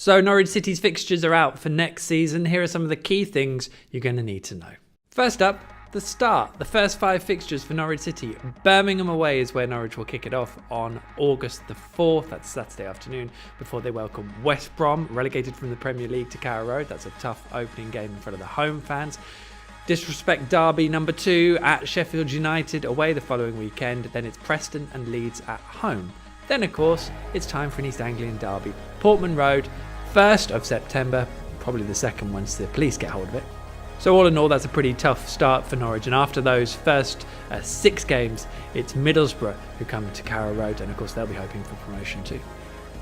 So Norwich City's fixtures are out for next season. Here are some of the key things you're going to need to know. First up, the start. The first 5 fixtures for Norwich City. Birmingham away is where Norwich will kick it off on August the 4th. That's Saturday afternoon, before they welcome West Brom, relegated from the Premier League to Carrow Road. That's a tough opening game in front of the home fans. Disrespect derby number 2 at Sheffield United away the following weekend. Then it's Preston and Leeds at home. Then, of course, it's time for an East Anglian derby. Portman Road, 1st of September, probably the second once the police get hold of it. So all in all, that's a pretty tough start for Norwich. And after those first 6 games, it's Middlesbrough who come to Carrow Road. And of course, they'll be hoping for promotion too.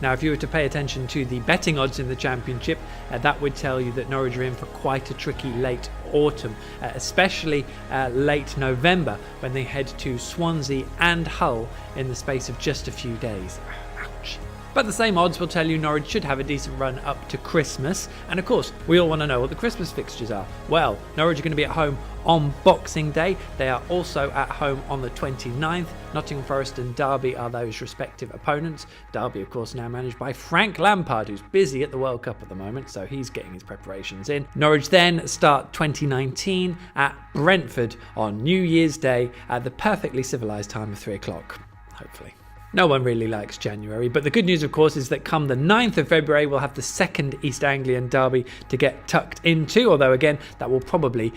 Now, if you were to pay attention to the betting odds in the Championship, that would tell you that Norwich are in for quite a tricky late autumn, especially late November, when they head to Swansea and Hull in the space of just a few days. Ouch. But the same odds will tell you Norwich should have a decent run up to Christmas. And of course, we all want to know what the Christmas fixtures are. Well, Norwich are going to be at home on Boxing Day. They are also at home on the 29th. Nottingham Forest and Derby are those respective opponents. Derby, of course, now managed by Frank Lampard, who's busy at the World Cup at the moment, so he's getting his preparations in. Norwich then start 2019 at Brentford on New Year's Day at the perfectly civilised time of 3 o'clock, hopefully. No one really likes January, but the good news, of course, is that come the 9th of February, we'll have the second East Anglian derby to get tucked into, although again, that will probably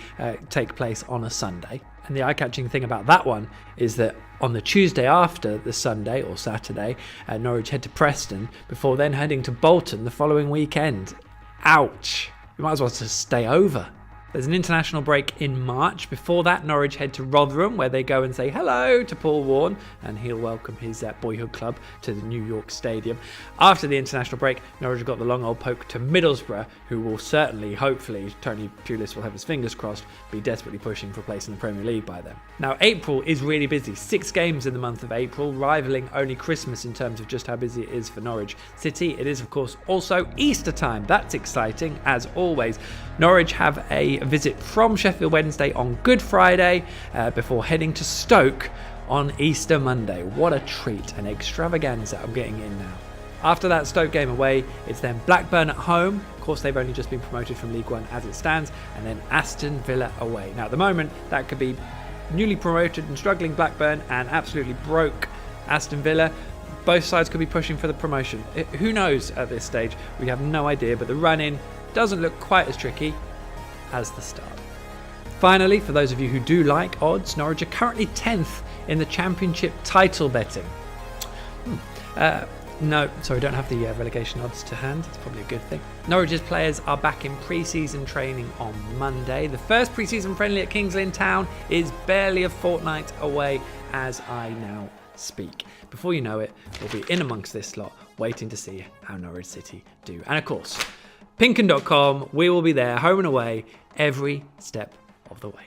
take place on a Sunday. And the eye-catching thing about that one is that on the Tuesday after the Sunday, or Saturday, Norwich head to Preston, before then heading to Bolton the following weekend. Ouch! We might as well just stay over. There's an international break in March. Before that, Norwich head to Rotherham, where they go and say hello to Paul Warne, and he'll welcome his boyhood club to the New York Stadium. After the international break, Norwich have got the long old poke to Middlesbrough, who will certainly, hopefully, Tony Pulis will have his fingers crossed, be desperately pushing for a place in the Premier League by then. Now, April is really busy. 6 games in the month of April, rivaling only Christmas in terms of just how busy it is for Norwich City. It is, of course, also Easter time. That's exciting, as always. Norwich have a visit from Sheffield Wednesday on Good Friday before heading to Stoke on Easter Monday. What a treat, an extravaganza I'm getting in now. After that Stoke game away, it's then Blackburn at home. Of course, they've only just been promoted from League One as it stands, and then Aston Villa away. Now, at the moment, that could be newly promoted and struggling Blackburn and absolutely broke Aston Villa. Both sides could be pushing for the promotion. Who knows at this stage? We have no idea, but the run-in doesn't look quite as tricky as the start. Finally, for those of you who do like odds, Norwich are currently 10th in the Championship title betting. No, sorry, don't have the relegation odds to hand. It's probably a good thing. Norwich's players are back in pre-season training on Monday. The first pre-season friendly at Kings Lynn Town is barely a fortnight away as I now speak. Before you know it, we'll be in amongst this lot, waiting to see how Norwich City do. And of course, PinkUn.com, we will be there, home and away, every step of the way.